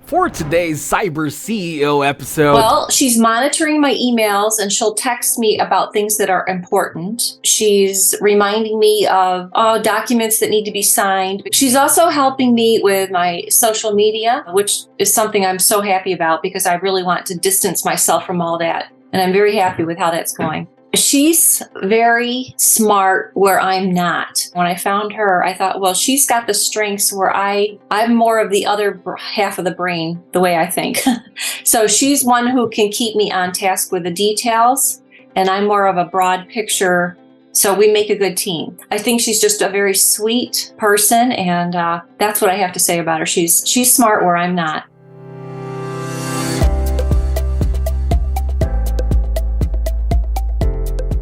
for today's CyberCEO episode? Well, she's monitoring my emails and she'll text me about things that are important. She's reminding me of documents that need to be signed. She's also helping me with my social media, which is something I'm so happy about because I really want to distance myself from all that. And I'm very happy with how that's going. She's very smart where I'm not. When I found her, I thought, well, she's got the strengths where I'm more of the other half of the brain, the way I think. So she's one who can keep me on task with the details, and I'm more of a broad picture. So we make a good team. I think she's just a very sweet person, and that's what I have to say about her. She's smart where I'm not.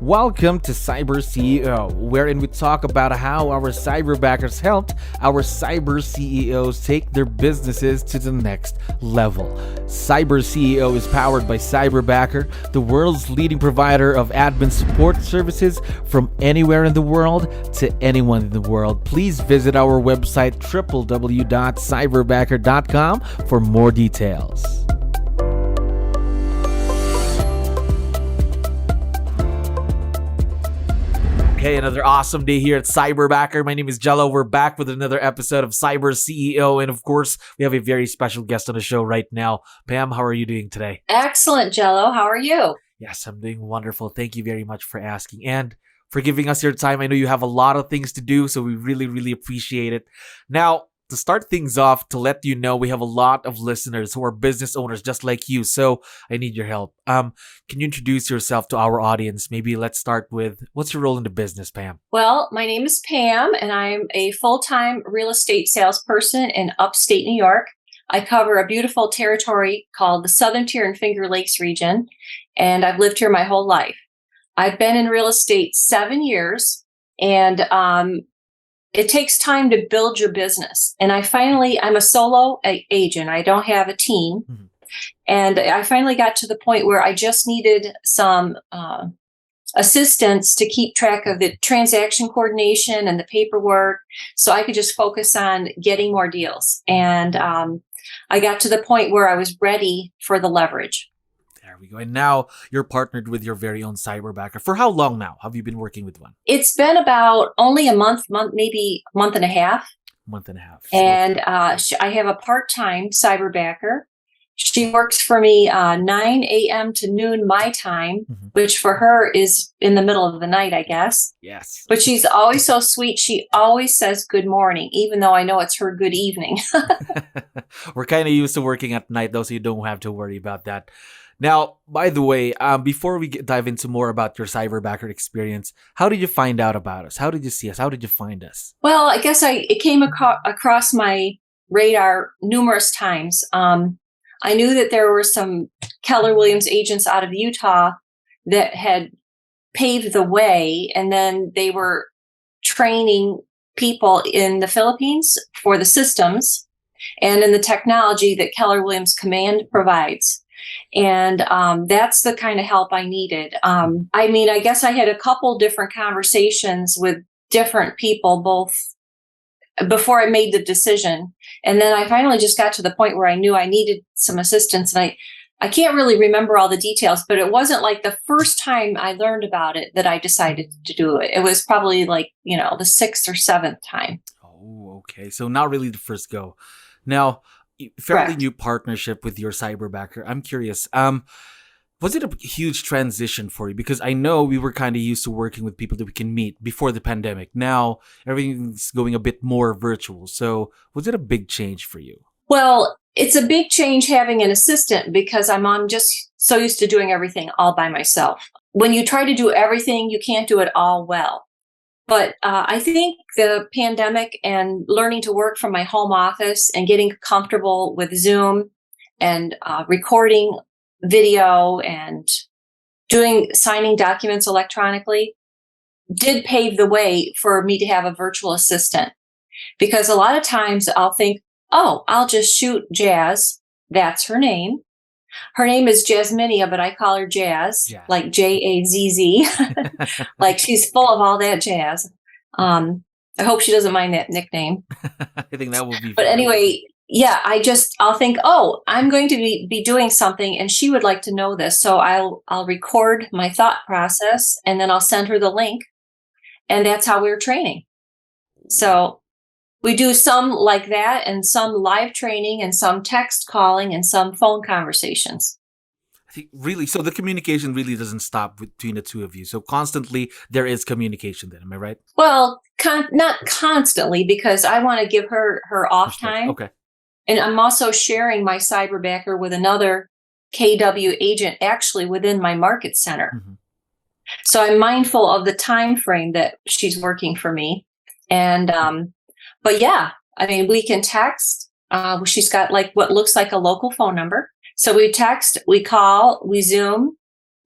Welcome to CyberCEO, wherein we talk about how our cyberbackers helped our cyber CEOs take their businesses to the next level. CyberCEO is powered by Cyberbacker, the world's leading provider of admin support services from anywhere in the world to anyone in the world. Please visit our website www.cyberbacker.com for more details. Hey, another awesome day here at Cyberbacker. My name is Jello. We're back with another episode of CyberCEO. And of course, we have a very special guest on the show right now. Pam, how are you doing today? Excellent, Jello. How are you? Yes, I'm doing wonderful. Thank you very much for asking and for giving us your time. I know you have a lot of things to do, so we really, really appreciate it. Now, to start things off, to let you know, we have a lot of listeners who are business owners just like you, so I need your help. Can you introduce yourself to our audience? Maybe let's start with, what's your role in the business, Pam? Well, my name is Pam, and I'm a full-time real estate salesperson in Upstate New York. I cover a beautiful territory called the Southern Tier and Finger Lakes region, and I've lived here my whole life. I've been in real estate 7 years, and it takes time to build your business. And I'm a solo agent. I don't have a team. Mm-hmm. And I finally got to the point where I just needed some assistance to keep track of the transaction coordination and the paperwork so I could just focus on getting more deals. And I got to the point where I was ready for the leverage. There we go. And now you're partnered with your very own cyberbacker. For how long now have you been working with one? It's been about only a month, maybe a month and a half. Month and a half. And I have a part-time cyberbacker. She works for me 9 a.m. to noon my time, mm-hmm. which for her is in the middle of the night, I guess. Yes. But she's always so sweet. She always says good morning, even though I know it's her good evening. We're kind of used to working at night, though, so you don't have to worry about that. Now, by the way, before we dive into more about your cyberbacker experience, how did you find out about us? How did you see us? How did you find us? Well, I guess it came across my radar numerous times. I knew that there were some Keller Williams agents out of Utah that had paved the way, and then they were training people in the Philippines for the systems and in the technology that Keller Williams Command provides. And that's the kind of help I needed. I guess I had a couple different conversations with different people, both before I made the decision. And then I finally just got to the point where I knew I needed some assistance. And I can't really remember all the details, but it wasn't like the first time I learned about it that I decided to do it. It was probably like, the 6th or 7th time. Oh, okay. So not really the first go. Now, fairly Correct. New partnership with your cyberbacker. I'm curious, was it a huge transition for you? Because I know we were kind of used to working with people that we can meet before the pandemic. Now everything's going a bit more virtual. So was it a big change for you? Well, it's a big change having an assistant because I'm just so used to doing everything all by myself. When you try to do everything, you can't do it all well. But I think the pandemic and learning to work from my home office and getting comfortable with Zoom and recording video and signing documents electronically did pave the way for me to have a virtual assistant. Because a lot of times I'll think, I'll just shoot Jazz. That's her name. Her name is 𝗙𝗰𝗶𝗹, but I call her Jazz, like Jazz. Like she's full of all that jazz. I hope she doesn't mind that nickname. I think that will be But fun. anyway, yeah, I'll think, oh, I'm going to be doing something and she would like to know this. So I'll record my thought process and then I'll send her the link. And that's how we're training. So we do some like that and some live training and some text calling and some phone conversations. I think really, so the communication really doesn't stop between the two of you. So constantly there is communication then, am I right? Well, not constantly, because I want to give her off time. Okay. And I'm also sharing my Cyberbacker with another KW agent actually within my market center. Mm-hmm. So I'm mindful of the time frame that she's working for me. And but yeah, I mean, we can text. She's got like what looks like a local phone number. So we text, we call, we Zoom,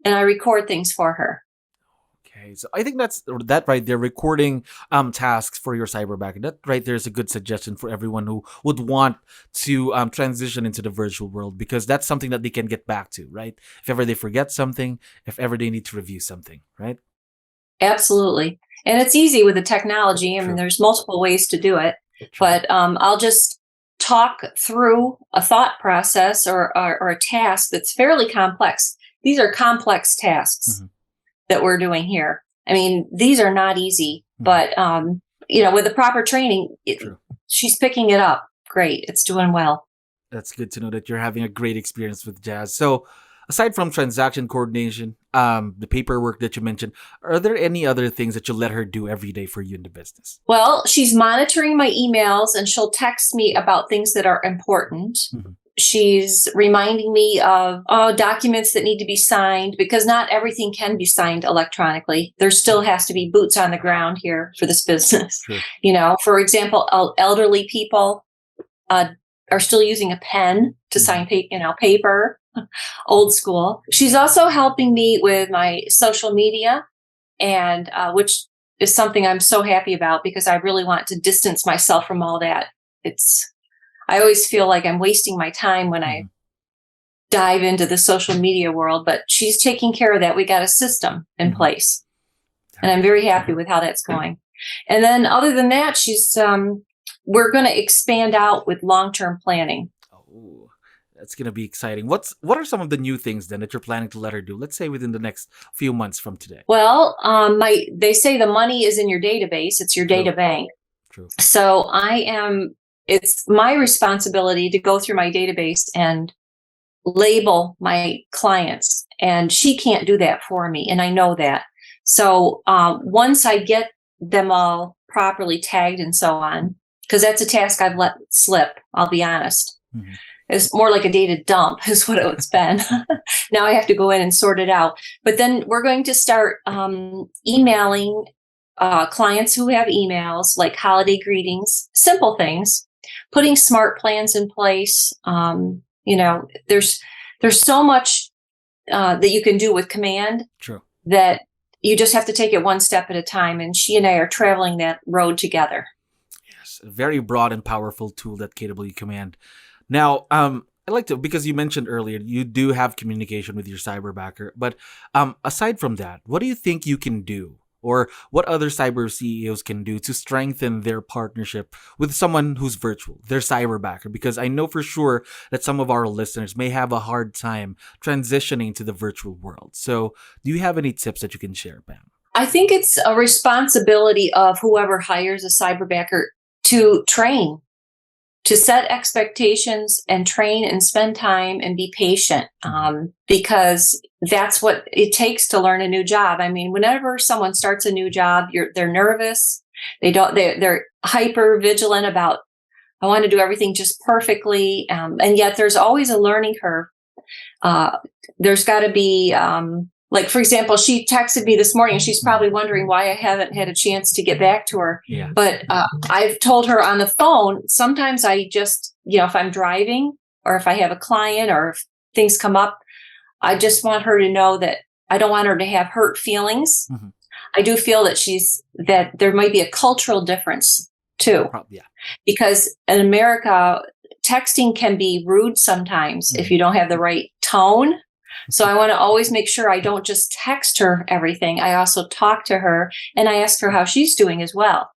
and I record things for her. Okay, so I think that right there, recording tasks for your Cyberbacker. That right there is a good suggestion for everyone who would want to transition into the virtual world, because that's something that they can get back to, right? If ever they forget something, if ever they need to review something, right? Absolutely. And it's easy with the technology. I mean, there's multiple ways to do it, but I'll just talk through a thought process or a task that's fairly complex. These are complex tasks that we're doing here. I mean, these are not easy, but with the proper training, she's picking it up. Great. It's doing well. That's good to know that you're having a great experience with Jazz. So aside from transaction coordination, the paperwork that you mentioned, are there any other things that you let her do every day for you in the business? Well, she's monitoring my emails and she'll text me about things that are important. She's reminding me of documents that need to be signed, because not everything can be signed electronically. There still has to be boots on the ground here for this business. For example, elderly people are still using a pen to sign paper, old school. She's also helping me with my social media, and which is something I'm so happy about, because I really want to distance myself from all that. I always feel like I'm wasting my time when I dive into the social media world, but she's taking care of that. We got a system in place, and I'm very happy with how that's going. And then other than that, we're going to expand out with long-term planning. Oh, that's going to be exciting. What are some of the new things then that you're planning to let her do? Let's say within the next few months from today. Well, they say the money is in your database. It's your data bank. True. So it's my responsibility to go through my database and label my clients, and she can't do that for me. And I know that. So once I get them all properly tagged and so on, because that's a task I've let slip, I'll be honest. It's more like a data dump is what it's been. Now I have to go in and sort it out. But then we're going to start emailing clients who have emails, like holiday greetings, simple things, putting smart plans in place. There's so much that you can do with command. True. That you just have to take it one step at a time. And she and I are traveling that road together. Yes, a very broad and powerful tool, that 𝗙𝗹𝗹 command. Now, I'd like to, because you mentioned earlier, you do have communication with your Cyberbacker, but aside from that, what do you think you can do, or what other cyber CEOs can do to strengthen their partnership with someone who's virtual, their Cyberbacker? Because I know for sure that some of our listeners may have a hard time transitioning to the virtual world. So do you have any tips that you can share, Pam? I think it's a responsibility of whoever hires a Cyberbacker to train, to set expectations and train and spend time and be patient, because that's what it takes to learn a new job. I mean, whenever someone starts a new job, they're nervous. They're hyper vigilant about, I want to do everything just perfectly. And yet there's always a learning curve. There's got to be, like, for example, she texted me this morning and she's probably wondering why I haven't had a chance to get back to her. Yeah. But I've told her on the phone, sometimes I just, if I'm driving or if I have a client or if things come up, I just want her to know that I don't want her to have hurt feelings. I do feel that there might be a cultural difference too. Yeah. Because in America, texting can be rude sometimes if you don't have the right tone. So I want to always make sure I don't just text her everything. I also talk to her and I ask her how she's doing as well.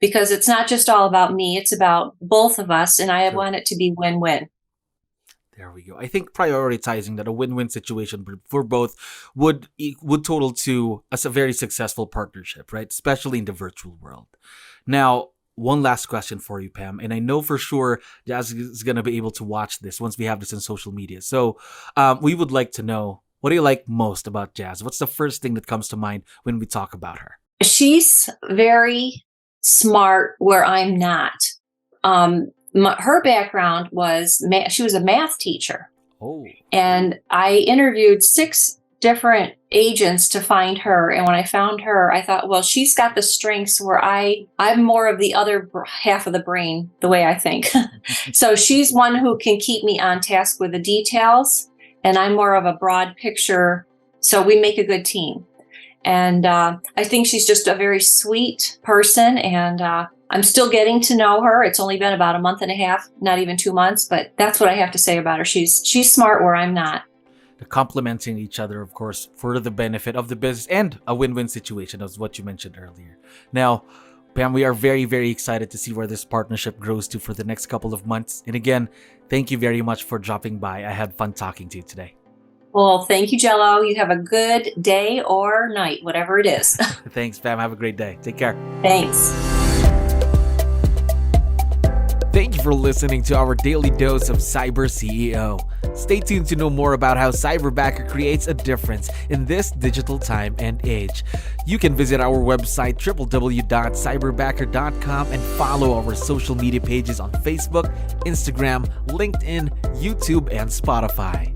because it's not just all about me, it's about both of us, and I Sure. want it to be win-win. There we go. I think prioritizing that a win-win situation for both would total to a very successful partnership, right? Especially in the virtual world. Now, one last question for you, Pam, and I know for sure Jazz is going to be able to watch this once we have this on social media. So we would like to know, what do you like most about Jazz? What's the first thing that comes to mind when we talk about her? She's very smart where I'm not. Her background was she was a math teacher. Oh. And I interviewed 6 different agents to find her. And when I found her, I thought, well, she's got the strengths where I'm more of the other half of the brain, the way I think. So she's one who can keep me on task with the details, and I'm more of a broad picture. So we make a good team. And I think she's just a very sweet person, and I'm still getting to know her. It's only been about a month and a half, not even 2 months, but that's what I have to say about her. She's smart where I'm not. They're complementing each other, of course, for the benefit of the business and a win-win situation, as what you mentioned earlier. Now, Pam, we are very, very excited to see where this partnership grows to for the next couple of months. And again, thank you very much for dropping by. I had fun talking to you today. Well, thank you, 𝗪𝗪. You have a good day or night, whatever it is. Thanks, Pam. Have a great day. Take care. Thanks. Thank you for listening to our daily dose of CyberCEO. Stay tuned to know more about how Cyberbacker creates a difference in this digital time and age. You can visit our website www.cyberbacker.com and follow our social media pages on Facebook, Instagram, LinkedIn, YouTube, and Spotify.